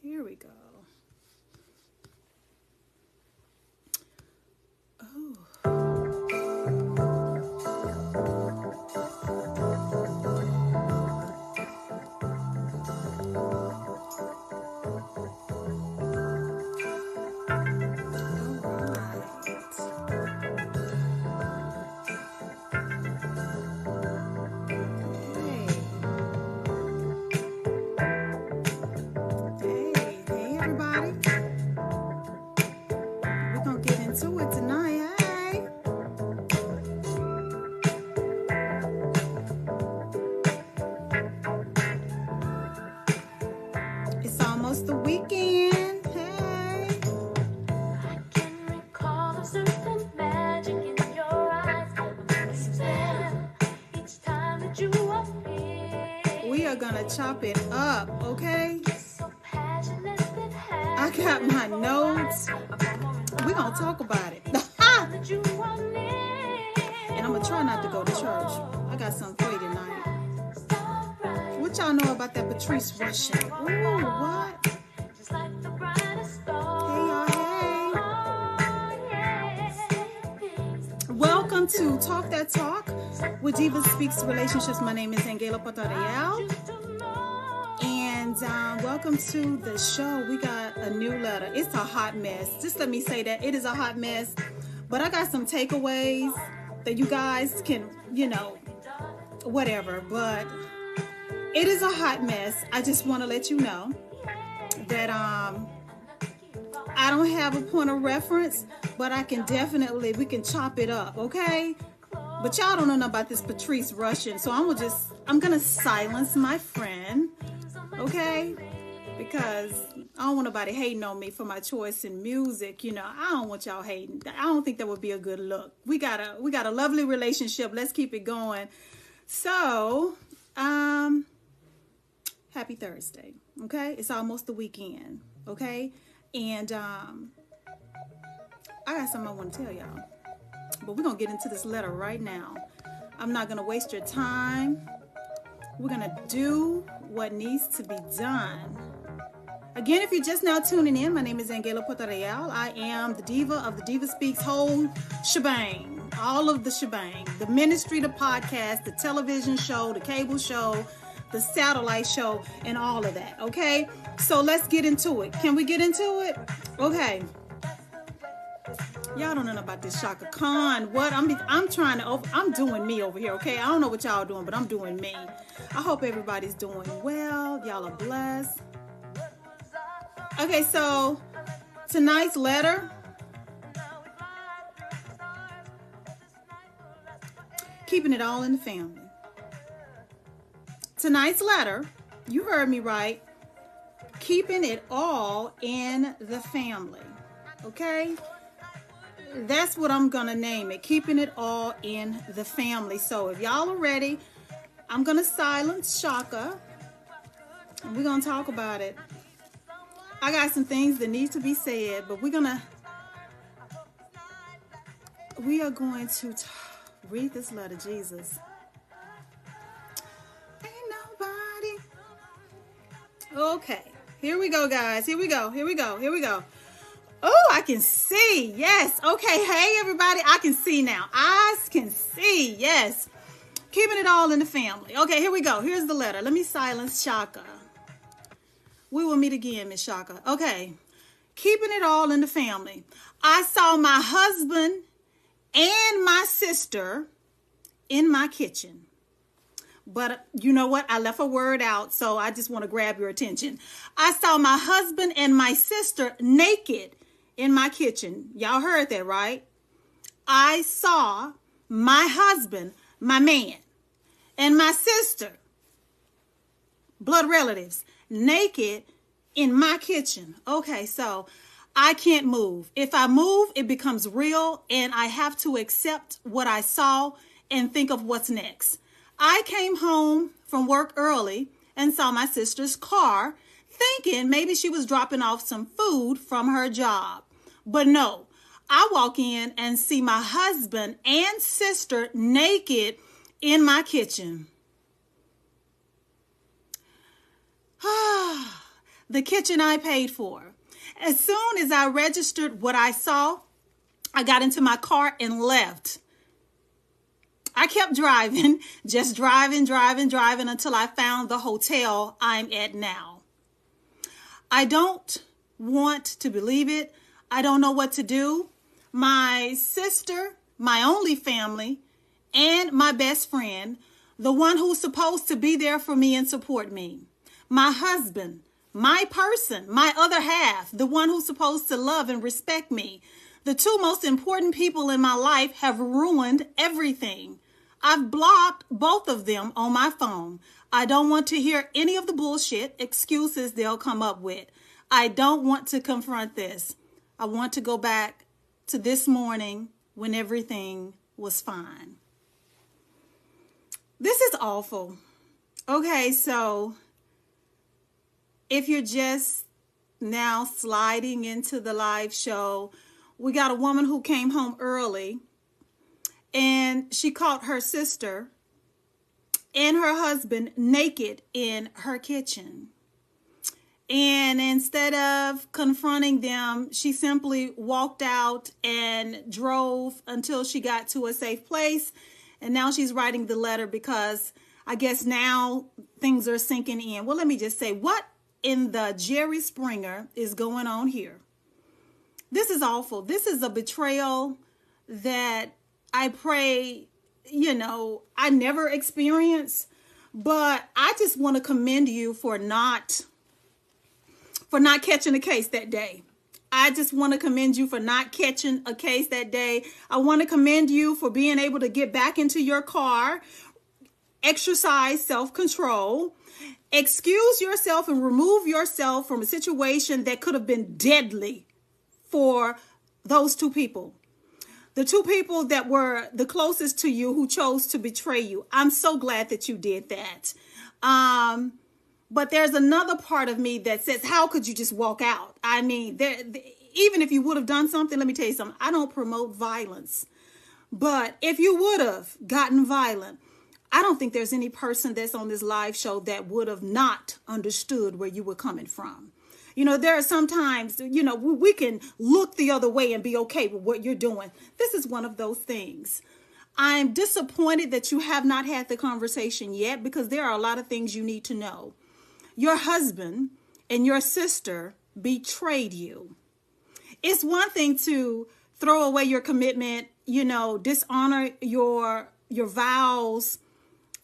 Here we go. Oh. The weekend. Hey. I can recall a certain magic in your eyes. Each time that you appear. We are gonna chop it up, okay? So passionate that I got my notes. We're gonna talk about it. And I'm gonna try not to go to church. I got something for you tonight. What y'all know about that Patrice Russian? Ooh, what? Welcome to Talk That Talk with DivaSpeaks Relationships. My name is AnGala Portorreal. And welcome to the show. We got a new letter. It's a hot mess. Just let me say that. It is a hot mess. But I got some takeaways that you guys can, whatever. But it is a hot mess. I just want to let you know that I don't have a point of reference, but we can chop it up, okay? But y'all don't know nothing about this Patrice Russian, so I'm gonna silence my friend, okay? Because I don't want nobody hating on me for my choice in music, I don't want y'all hating. I don't think that would be a good look. We got a lovely relationship. Let's keep it going. So, happy Thursday, okay? It's almost the weekend, okay? And I got something I want to tell y'all. But we're going to get into this letter right now. I'm not going to waste your time. We're going to do what needs to be done. Again, if you're just now tuning in, my name is AnGala Portorreal. I am the diva of the DivaSpeaks whole shebang. All of the shebang. The ministry, the podcast, the television show, the cable show, the satellite show, and all of that, okay? So let's get into it. Can we get into it? Okay. Y'all don't know about this Shaka Khan. What? I'm doing me over here, okay? I don't know what y'all doing, but I'm doing me. I hope everybody's doing well. Y'all are blessed. Okay, so tonight's letter. Keeping it all in the family. Tonight's letter, you heard me right, keeping it all in the family, okay? That's what I'm going to name it, keeping it all in the family. So if y'all are ready, I'm going to silence Shaka, and we're going to talk about it. I got some things that need to be said, but we are going to read this letter, Jesus. Okay, here we go, guys. Here we go. Oh, I can see. Yes. Okay. Hey, everybody. I can see now. Eyes can see. Yes. Keeping it all in the family. Okay, here we go. Here's the letter. Let me silence Shaka. We will meet again, Miss Shaka. Okay. Keeping it all in the family. I saw my husband and my sister in my kitchen. But you know what? I left a word out, so I just want to grab your attention. I saw my husband and my sister naked in my kitchen. Y'all heard that, right? I saw my husband, my man, and my sister, blood relatives, naked in my kitchen. Okay, so I can't move. If I move, it becomes real, and I have to accept what I saw and think of what's next. I came home from work early and saw my sister's car, thinking maybe she was dropping off some food from her job. But no, I walk in and see my husband and sister naked in my kitchen. The kitchen I paid for. As soon as I registered what I saw, I got into my car and left. I kept driving, just driving until I found the hotel I'm at now. I don't want to believe it. I don't know what to do. My sister, my only family, and my best friend, the one who's supposed to be there for me and support me, my husband, my person, my other half, the one who's supposed to love and respect me, the two most important people in my life have ruined everything. I've blocked both of them on my phone. I don't want to hear any of the bullshit excuses they'll come up with. I don't want to confront this. I want to go back to this morning when everything was fine. This is awful. Okay, so if you're just now sliding into the live show, we got a woman who came home early and she caught her sister and her husband naked in her kitchen. And instead of confronting them, she simply walked out and drove until she got to a safe place. And now she's writing the letter because I guess now things are sinking in. Well, let me just say, what in the Jerry Springer is going on here? This is awful. This is a betrayal that I pray, I never experience. But I just want to commend you for not catching a case that day. I just want to commend you for not catching a case that day. I want to commend you for being able to get back into your car, exercise self-control, excuse yourself and remove yourself from a situation that could have been deadly for those two people. The two people that were the closest to you who chose to betray you. I'm so glad that you did that. But there's another part of me that says, how could you just walk out? I mean, even if you would have done something, let me tell you something. I don't promote violence. But if you would have gotten violent, I don't think there's any person that's on this live show that would have not understood where you were coming from. There are sometimes, we can look the other way and be okay with what you're doing. This is one of those things. I'm disappointed that you have not had the conversation yet because there are a lot of things you need to know. Your husband and your sister betrayed you. It's one thing to throw away your commitment, dishonor your vows.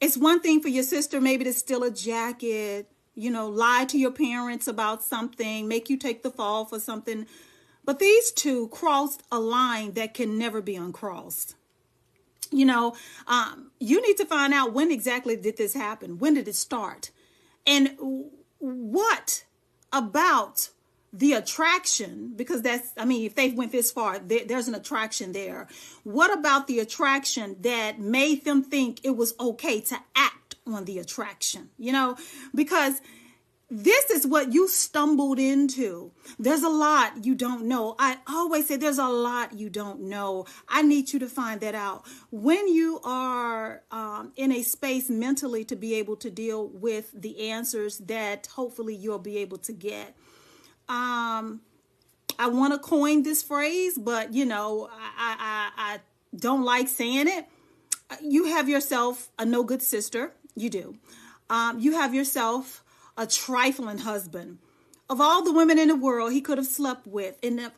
It's one thing for your sister maybe to steal a jacket, lie to your parents about something, make you take the fall for something. But these two crossed a line that can never be uncrossed. You need to find out when exactly did this happen? When did it start? And what about the attraction? Because if they went this far, there's an attraction there. What about the attraction that made them think it was okay to act on the attraction? Because this is what you stumbled into. There's a lot you don't know. I always say there's a lot you don't know. I need you to find that out. When you are in a space mentally to be able to deal with the answers that hopefully you'll be able to get. I want to coin this phrase, but I don't like saying it. You have yourself a no good sister. You do. You have yourself a trifling husband. Of all the women in the world he could have slept with, and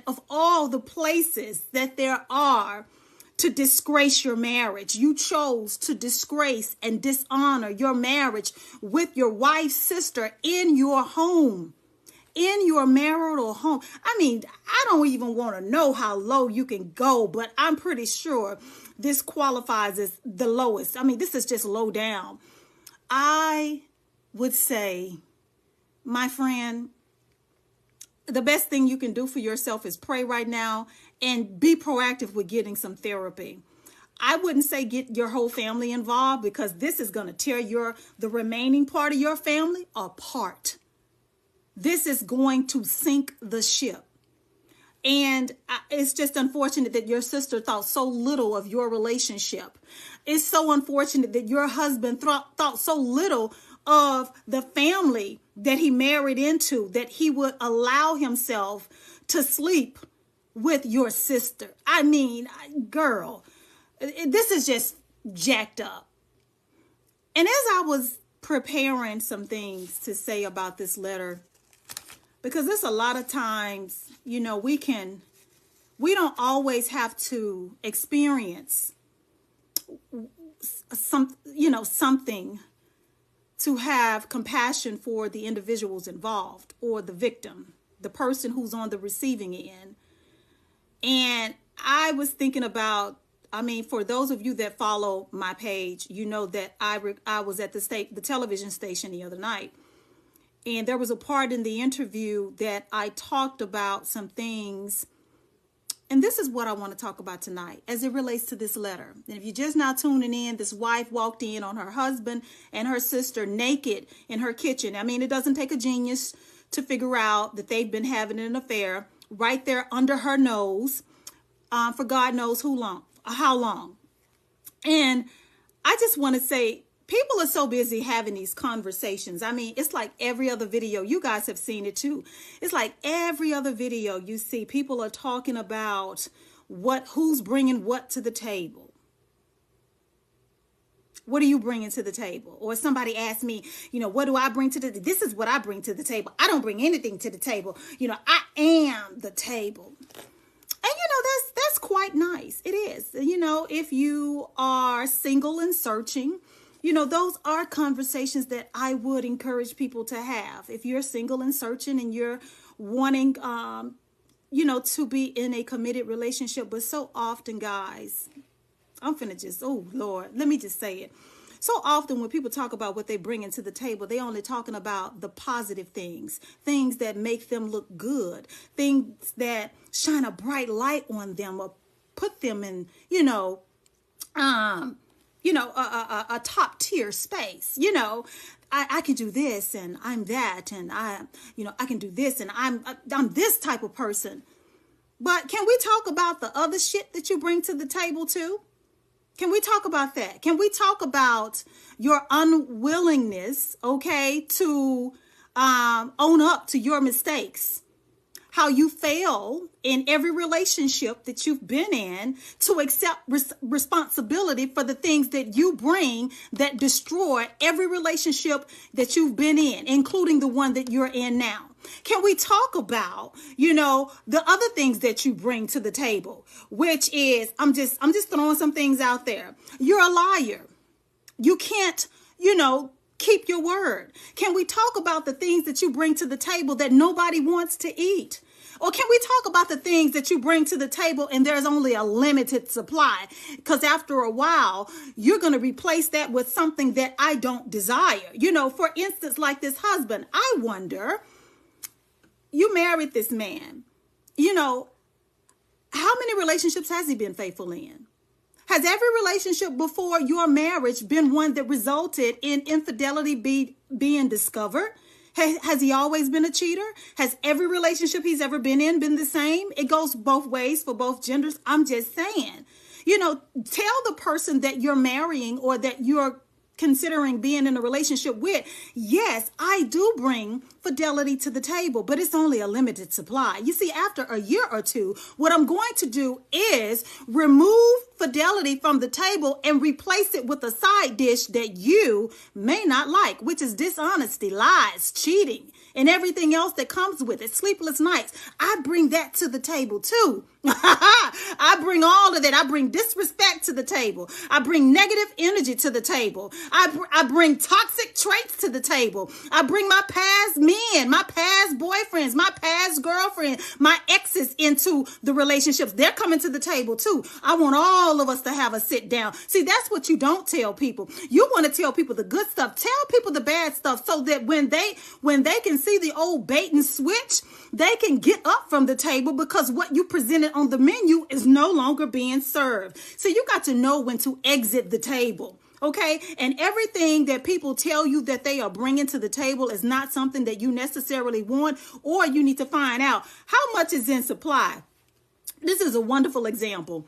of all the places that there are to disgrace your marriage, you chose to disgrace and dishonor your marriage with your wife's sister in your home, in your marital home. I don't even want to know how low you can go, but I'm pretty sure this qualifies as the lowest. This is just low down. I would say, my friend, the best thing you can do for yourself is pray right now and be proactive with getting some therapy. I wouldn't say get your whole family involved because this is going to tear the remaining part of your family apart. This is going to sink the ship. And it's just unfortunate that your sister thought so little of your relationship. It's so unfortunate that your husband thought so little of the family that he married into, that he would allow himself to sleep with your sister. I mean, girl, this is just jacked up. And as I was preparing some things to say about this letter, because there's a lot of times, you know, we don't always have to experience something to have compassion for the individuals involved, or the victim, the person who's on the receiving end. And I was thinking about, I mean, for those of you that follow my page, you know that I was at the television station the other night. And there was a part in the interview that I talked about some things. And this is what I want to talk about tonight as it relates to this letter. And if you're just now tuning in, this wife walked in on her husband and her sister naked in her kitchen. I mean, it doesn't take a genius to figure out that they've been having an affair right there under her nose for God knows how long. And I just want to say, people are so busy having these conversations. I mean, it's like every other video. You guys have seen it too. It's like every other video you see, people are talking about who's bringing what to the table. What are you bringing to the table? Or somebody asked me, you know, what do I bring to this is what I bring to the table. I don't bring anything to the table. You know, I am the table. And, you know, that's quite nice. It is. You know, if you are single and searching, you know, those are conversations that I would encourage people to have. If you're single and searching and you're wanting, you know, to be in a committed relationship. But so often, guys, I'm finna just, oh, Lord, let me just say it. So often when people talk about what they bring into the table, they only talking about the positive things that make them look good, things that shine a bright light on them or put them in, a top tier space. You know, I can do this and I'm that, and I can do this and I'm this type of person. But can we talk about the other shit that you bring to the table too? Can we talk about that? Can we talk about your unwillingness, okay, to own up to your mistakes? How you fail in every relationship that you've been in to accept responsibility for the things that you bring that destroy every relationship that you've been in, including the one that you're in now. Can we talk about, the other things that you bring to the table, which is, I'm just throwing some things out there. You're a liar. You can't, keep your word. Can we talk about the things that you bring to the table that nobody wants to eat? Or can we talk about the things that you bring to the table and there's only a limited supply? Because after a while, you're going to replace that with something that I don't desire. For instance, like this husband, I wonder, you married this man, how many relationships has he been faithful in? Has every relationship before your marriage been one that resulted in infidelity being discovered? Has he always been a cheater? Has every relationship he's ever been in been the same? It goes both ways for both genders. I'm just saying, tell the person that you're marrying or that you're considering being in a relationship with, yes, I do bring fidelity to the table, but it's only a limited supply. You see, after a year or two, what I'm going to do is remove fidelity from the table and replace it with a side dish that you may not like, which is dishonesty, lies, cheating, and everything else that comes with it. Sleepless nights. I bring that to the table too. I bring all of that. I bring disrespect to the table. I bring negative energy to the table. I bring toxic traits to the table. I bring my past men, my past boyfriends, my past girlfriend, my exes into the relationships. They're coming to the table too. I want all of us to have a sit down. See, that's what you don't tell people. You want to tell people the good stuff. Tell people the bad stuff so that when they can see the old bait and switch, they can get up from the table because what you presented on the menu is no longer being served. So you got to know when to exit the table. Okay. And everything that people tell you that they are bringing to the table is not something that you necessarily want, or you need to find out how much is in supply. This is a wonderful example.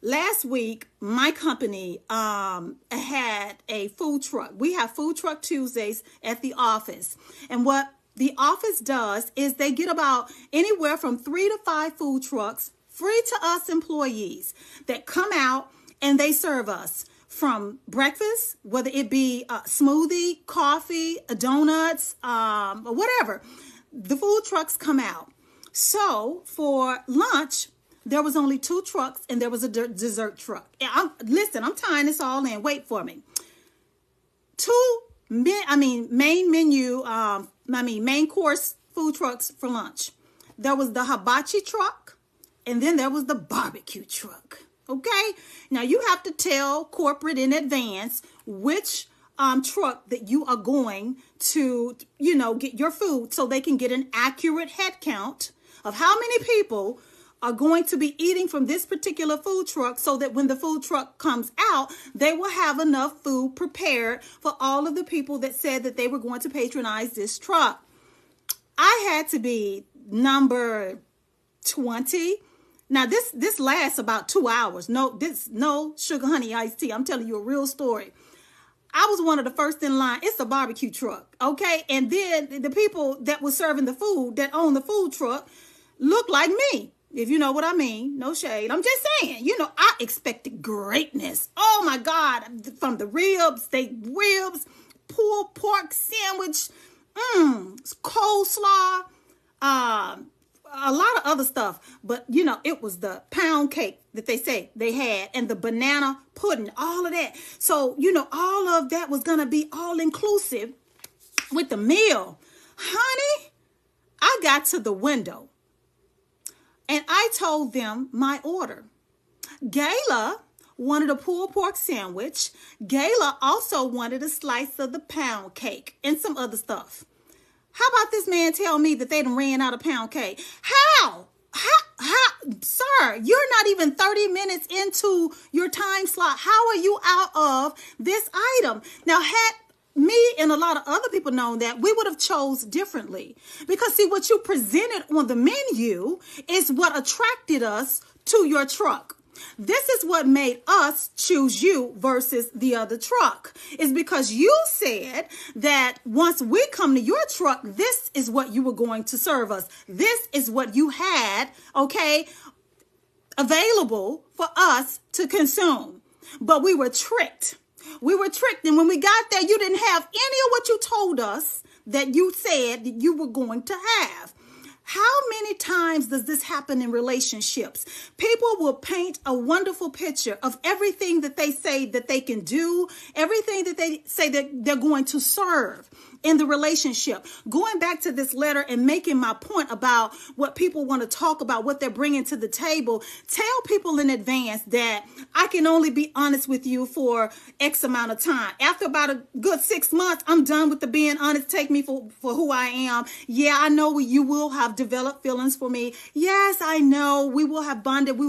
last week, my company had a food truck. We have Food Truck Tuesdays at the office. And what the office does is they get about anywhere from 3 to 5 food trucks free to us employees that come out and they serve us from breakfast, whether it be a smoothie, coffee, donuts, or whatever. The food trucks come out. So for lunch, there was only 2 trucks and there was a dessert truck. And I'm tying this all in. Wait for me. Main course food trucks for lunch. There was the hibachi truck, and then there was the barbecue truck. Okay, now you have to tell corporate in advance which truck that you are going to, get your food, so they can get an accurate head count of how many people are going to be eating from this particular food truck, so that when the food truck comes out, they will have enough food prepared for all of the people that said that they were going to patronize this truck. I had to be number 20. Now this lasts about 2 hours. No sugar honey iced tea. I'm telling you a real story. I was one of the first in line. It's a barbecue truck, okay? And then the people that were serving the food, that owned the food truck, looked like me, if you know what I mean. No shade. I'm just saying, I expected greatness. Oh my God, from the ribs, steak ribs, pulled pork sandwich, coleslaw, a lot of other stuff, but it was the pound cake that they say they had, and the banana pudding, all of that. So, all of that was going to be all inclusive with the meal. Honey, I got to the window and I told them my order. Gayla wanted a pulled pork sandwich. Gayla also wanted a slice of the pound cake and some other stuff. How about this man tell me that they done ran out of pound cake? How? Sir, you're not even 30 minutes into your time slot. How are you out of this item? Now, had me and a lot of other people known that, we would have chose differently. Because see, what you presented on the menu is what attracted us to your truck. This is what made us choose you versus the other truck. Is because you said that once we come to your truck, this is what you were going to serve us. This is what you had, okay, available for us to consume. But we were tricked. We were tricked. And when we got there, you didn't have any of what you told us that you said that you were going to have. How many times does this happen in relationships? People will paint a wonderful picture of everything that they say that they can do, everything that they say that they're going to serve in the relationship. Going back to this letter and making my point about what people want to talk about, what they're bringing to the table, tell people in advance that I can only be honest with you for X amount of time. After about a good 6 months, I'm done with the being honest. Take me for who I am. Yeah, I know you will have developed feelings for me. Yes, I know we will have bonded. We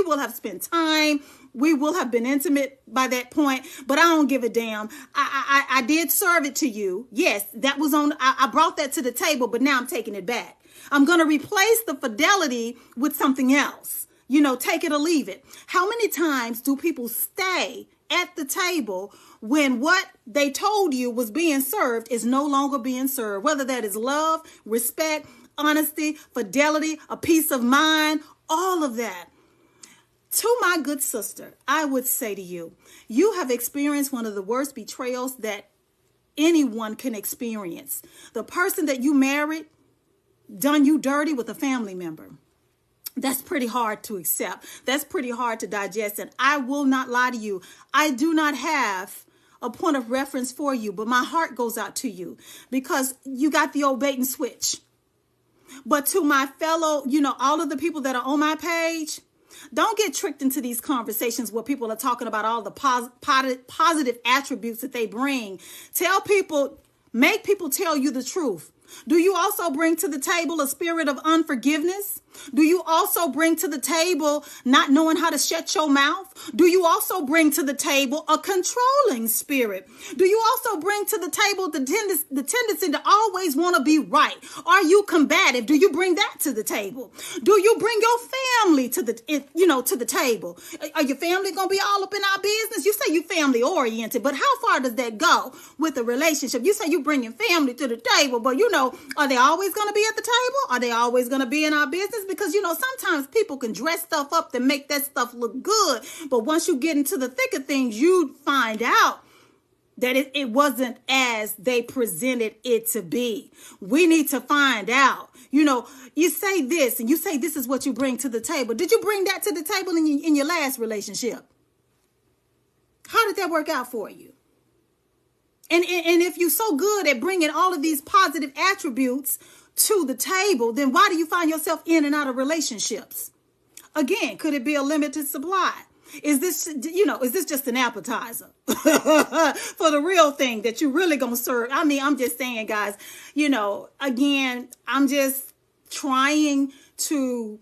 will have spent time. We will have been intimate by that point, but I don't give a damn. I did serve it to you. Yes, that was on. I brought that to the table, but now I'm taking it back. I'm going to replace the fidelity with something else. Take it or leave it. How many times do people stay at the table when what they told you was being served is no longer being served? Whether that is love, respect, honesty, fidelity, a peace of mind, all of that. To my good sister, I would say to you, you have experienced one of the worst betrayals that anyone can experience. The person that you married done you dirty with a family member. That's pretty hard to accept. That's pretty hard to digest. And I will not lie to you. I do not have a point of reference for you, but my heart goes out to you because you got the old bait and switch. But to my fellow, all of the people that are on my page, don't get tricked into these conversations where people are talking about all the positive attributes that they bring. Make people tell you the truth. Do you also bring to the table a spirit of unforgiveness? Do you also bring to the table not knowing how to shut your mouth? Do you also bring to the table a controlling spirit? Do you also bring to the table the tendency to always want to be right? Are you combative? Do you bring that to the table? Do you bring your family to the table? Are your family going to be all up in our business? You say you family oriented, but how far does that go with a relationship? You say you bringing family to the table, but are they always going to be at the table? Are they always going to be in our business? Because, sometimes people can dress stuff up to make that stuff look good. But once you get into the thick of things, you find out that it wasn't as they presented it to be. We need to find out. You say this and you say this is what you bring to the table. Did you bring that to the table in your last relationship? How did that work out for you? And if you're so good at bringing all of these positive attributes to the table, then why do you find yourself in and out of relationships? Again, could it be a limited supply? Is this just an appetizer for the real thing that you really gonna serve? I mean, I'm just saying, guys, again, I'm just trying to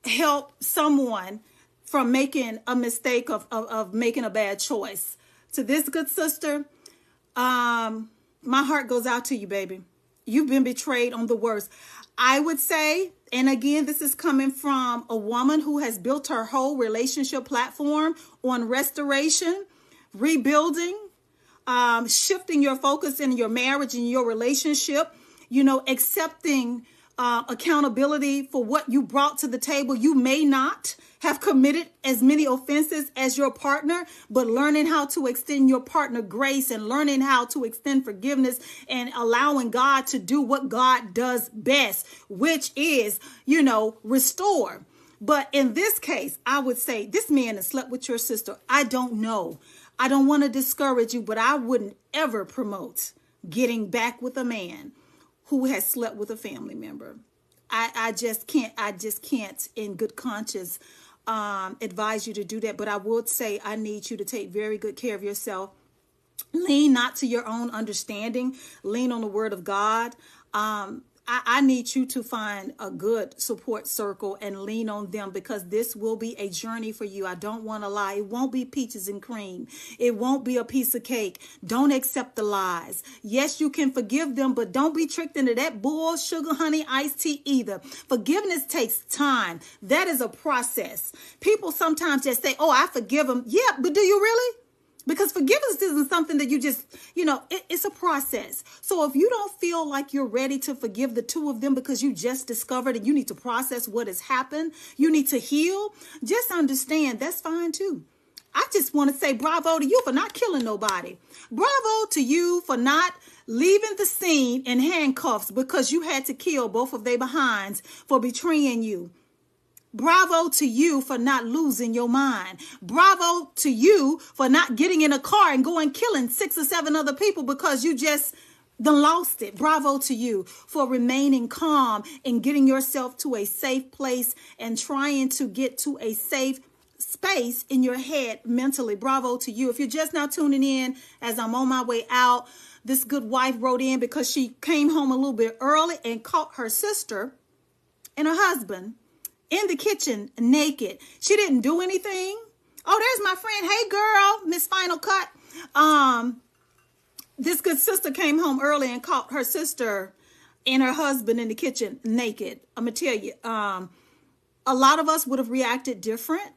help someone from making a mistake of making a bad choice. To this good sister, my heart goes out to you, baby. You've been betrayed on the worst. I would say, and again, this is coming from a woman who has built her whole relationship platform on restoration, rebuilding, shifting your focus in your marriage and your relationship, accepting accountability for what you brought to the table. You may not have committed as many offenses as your partner, but learning how to extend your partner grace and learning how to extend forgiveness and allowing God to do what God does best, which is, restore. But in this case, I would say this man has slept with your sister. I don't know. I don't want to discourage you, but I wouldn't ever promote getting back with a man who has slept with a family member. I just can't in good conscience advise you to do that. But I would say I need you to take very good care of yourself. Lean not to your own understanding. Lean on the word of God. I need you to find a good support circle and lean on them, because this will be a journey for you. I don't want to lie. It won't be peaches and cream. It won't be a piece of cake. Don't accept the lies. Yes, you can forgive them, but don't be tricked into that bull, sugar, honey, iced tea either. Forgiveness takes time. That is a process. People sometimes just say, oh, I forgive them. Yeah, but do you really? Because forgiveness isn't something that you just, it's a process. So if you don't feel like you're ready to forgive the two of them because you just discovered and you need to process what has happened, you need to heal, just understand that's fine too. I just want to say bravo to you for not killing nobody. Bravo to you for not leaving the scene in handcuffs because you had to kill both of their behinds for betraying you. Bravo to you for not losing your mind. Bravo to you for not getting in a car and going killing 6 or 7 other people because you just done lost it. Bravo to you for remaining calm and getting yourself to a safe place and trying to get to a safe space in your head mentally. Bravo to you. If you're just now tuning in as I'm on my way out, this good wife wrote in because she came home a little bit early and caught her sister and her husband in the kitchen naked. She didn't do anything. Oh, there's my friend. Hey, girl, Miss Final Cut. This good sister came home early and caught her sister and her husband in the kitchen naked. I'm going to tell you, a lot of us would have reacted different.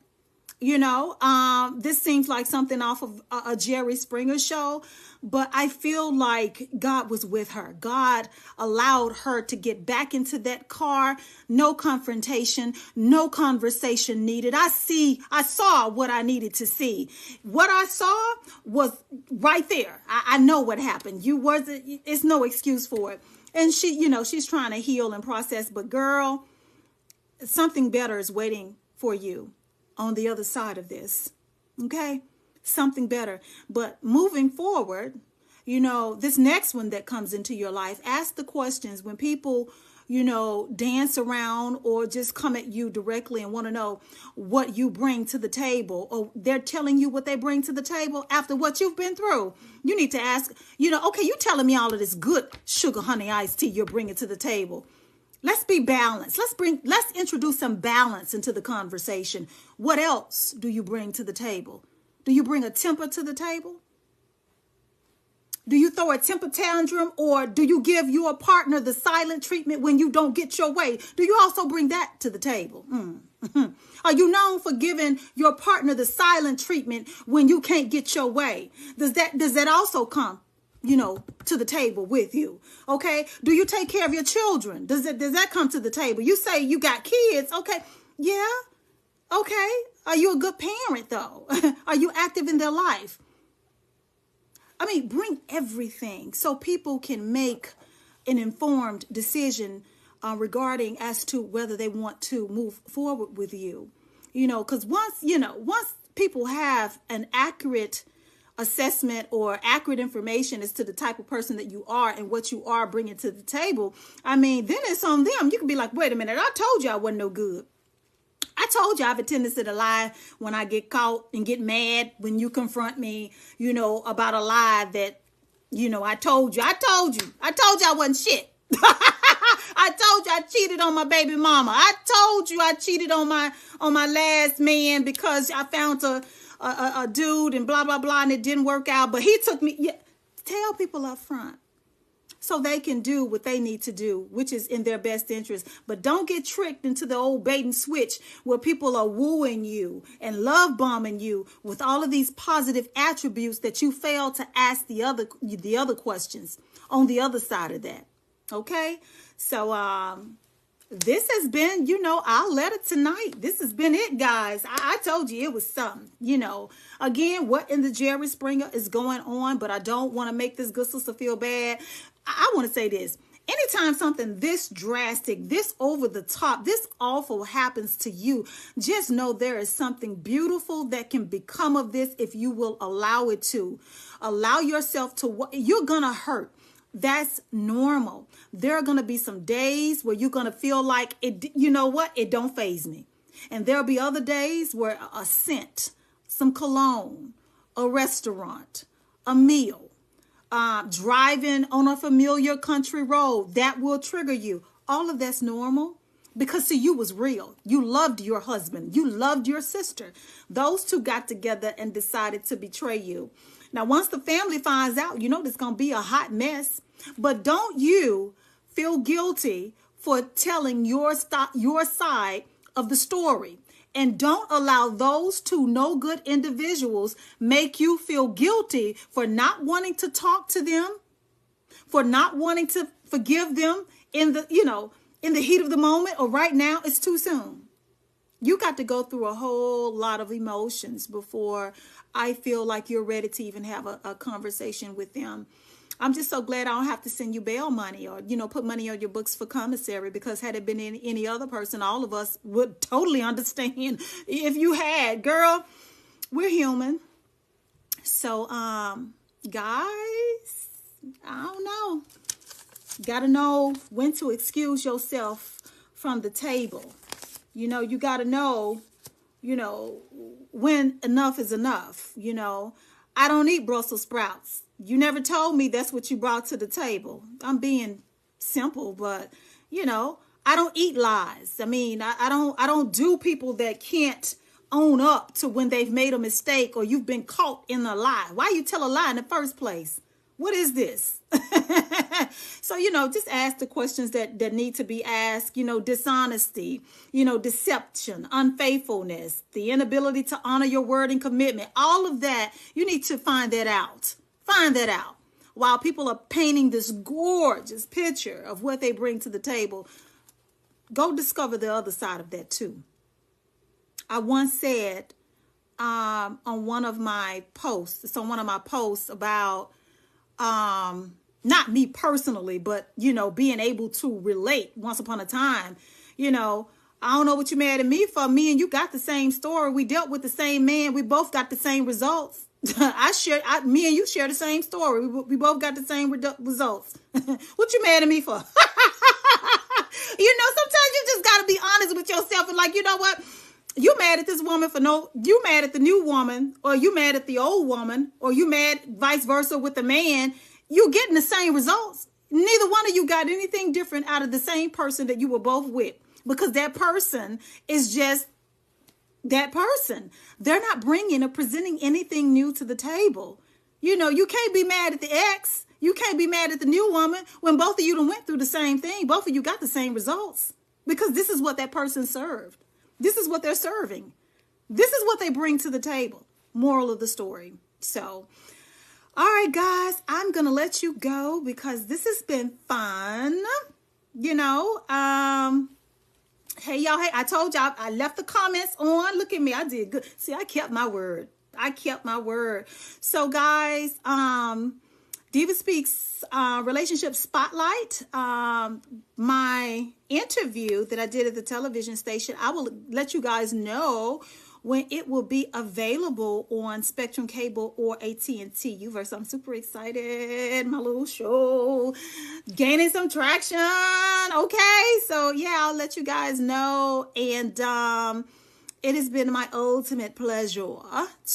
This seems like something off of a Jerry Springer show, but I feel like God was with her. God allowed her to get back into that car. No confrontation, no conversation needed. I saw what I needed to see. What I saw was right there. I know what happened. It's no excuse for it. And she's trying to heal and process, but girl, something better is waiting for you on the other side of this. Okay? Something better. But moving forward, this next one that comes into your life, ask the questions when people, dance around or just come at you directly and want to know what you bring to the table, or they're telling you what they bring to the table after what you've been through. You need to ask, okay, you telling me all of this good sugar honey iced tea you're bringing to the table. Let's be balanced. Let's introduce some balance into the conversation. What else do you bring to the table? Do you bring a temper to the table? Do you throw a temper tantrum, or do you give your partner the silent treatment when you don't get your way? Do you also bring that to the table? Are you known for giving your partner the silent treatment when you can't get your way? Does that also come, to the table with you? Okay. Do you take care of your children? Does that come to the table? You say you got kids. Okay. Yeah. Okay. Are you a good parent though? Are you active in their life? I mean, bring everything so people can make an informed decision regarding as to whether they want to move forward with you. Because once people have an accurate assessment or accurate information as to the type of person that you are and what you are bringing to the table, I mean, then it's on them. You can be like, wait a minute, I told you I wasn't no good. I told you I have a tendency to lie when I get caught and get mad when you confront me, about a lie that, I told you I wasn't shit. I told you I cheated on my baby mama. I told you I cheated on my last man because I found a dude and blah, blah, blah, and it didn't work out. But he took me. Yeah, tell people up front so they can do what they need to do, which is in their best interest. But don't get tricked into the old bait and switch where people are wooing you and love bombing you with all of these positive attributes that you fail to ask the other questions on the other side of that. Okay. So, this has been, our letter tonight. This has been it, guys. I told you it was something, again, what in the Jerry Springer is going on, but I don't want to make this good sister feel bad. I want to say this. Anytime something this drastic, this over the top, this awful happens to you, just know there is something beautiful that can become of this if you will allow it to. Allow yourself to, you're going to hurt. That's normal. There are going to be some days where you're going to feel like it, it don't faze me. And there'll be other days where a scent, some cologne, a restaurant, a meal, driving on a familiar country road, that will trigger you. All of that's normal because see, you was real. You loved your husband. You loved your sister. Those two got together and decided to betray you. Now, once the family finds out, there's going to be a hot mess. But don't you feel guilty for telling your side of the story. And don't allow those two no good individuals make you feel guilty for not wanting to talk to them, for not wanting to forgive them in the heat of the moment, or right now it's too soon. You got to go through a whole lot of emotions before I feel like you're ready to even have a conversation with them. I'm just so glad I don't have to send you bail money or, put money on your books for commissary, because had it been any other person, all of us would totally understand if you had. Girl, we're human. So, guys, I don't know. Got to know when to excuse yourself from the table. You got to know, when enough is enough. I don't eat Brussels sprouts. You never told me that's what you brought to the table. I'm being simple, but, I don't eat lies. I mean, I don't do people that can't own up to when they've made a mistake or you've been caught in a lie. Why you tell a lie in the first place? What is this? So, just ask the questions that need to be asked, dishonesty, deception, unfaithfulness, the inability to honor your word and commitment. All of that, you need to find that out. Find that out. While people are painting this gorgeous picture of what they bring to the table, go discover the other side of that too. I once said on one of my posts about not me personally, but, being able to relate once upon a time, I don't know what you're mad at me for. Me and you got the same story. We dealt with the same man. We both got the same results. Me and you share the same story. We both got the same results. What you mad at me for? You know, sometimes you just got to be honest with yourself and like, you know what? You mad at this woman for you mad at the new woman, or you mad at the old woman, or you mad vice versa with the man. You getting the same results. Neither one of you got anything different out of the same person that you were both with, because that person is just that person. They're not bringing or presenting anything new to the table. You know, you can't be mad at the ex. You can't be mad at the new woman when both of you done went through the same thing. Both of you got the same results, because this is what that person served. This is what they're serving. This is what they bring to the table. Moral of the story. So, all right, guys, I'm going to let you go because this has been fun. You know, hey, y'all. Hey, I told y'all I left the comments on. Look at me. I did good. See, I kept my word. I kept my word. So, guys, DivaSpeaks relationship spotlight, my interview that I did at the television station, I will let you guys know when it will be available on Spectrum Cable or AT&T Uverse. I'm super excited. My little show gaining some traction. Okay, so yeah, I'll let you guys know. And it has been my ultimate pleasure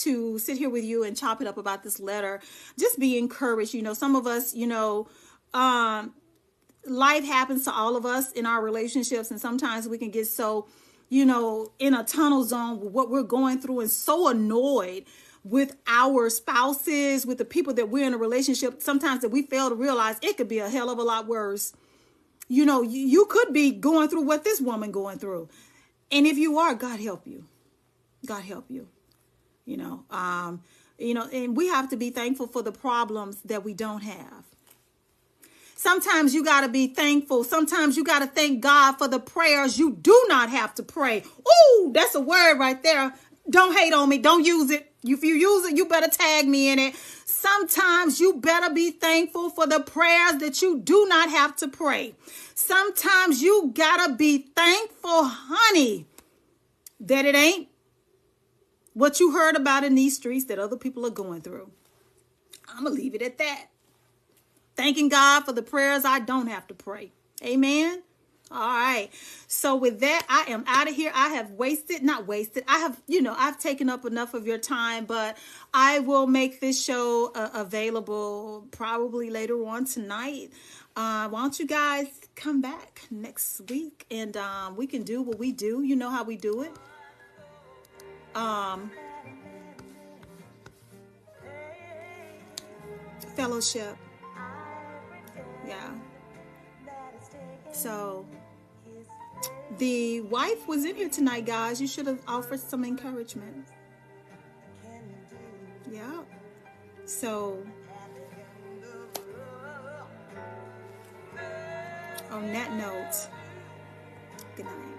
to sit here with you and chop it up about this letter. Just be encouraged. You know, some of us, you know, life happens to all of us in our relationships. And sometimes we can get so, you know, in a tunnel zone with what we're going through and so annoyed with our spouses, with the people that we're in a relationship, sometimes that we fail to realize it could be a hell of a lot worse. You know, you could be going through what this woman going through. And if you are, God help you. God help you. You know, and we have to be thankful for the problems that we don't have. Sometimes you got to be thankful. Sometimes you got to thank God for the prayers you do not have to pray. Ooh, that's a word right there. Don't hate on me. Don't use it. If you use it, you better tag me in it. Sometimes you better be thankful for the prayers that you do not have to pray. Sometimes you gotta be thankful, honey, that it ain't what you heard about in these streets that other people are going through. I'm gonna leave it at that. Thanking God for the prayers I don't have to pray. Amen. All right. So with that, I am out of here. I have I've taken up enough of your time, but I will make this show available probably later on tonight. Why don't you guys come back next week and we can do what we do. You know how we do it. Fellowship. Yeah. So the wife was in here tonight, guys. You should have offered some encouragement. Yeah. So on that note, good night.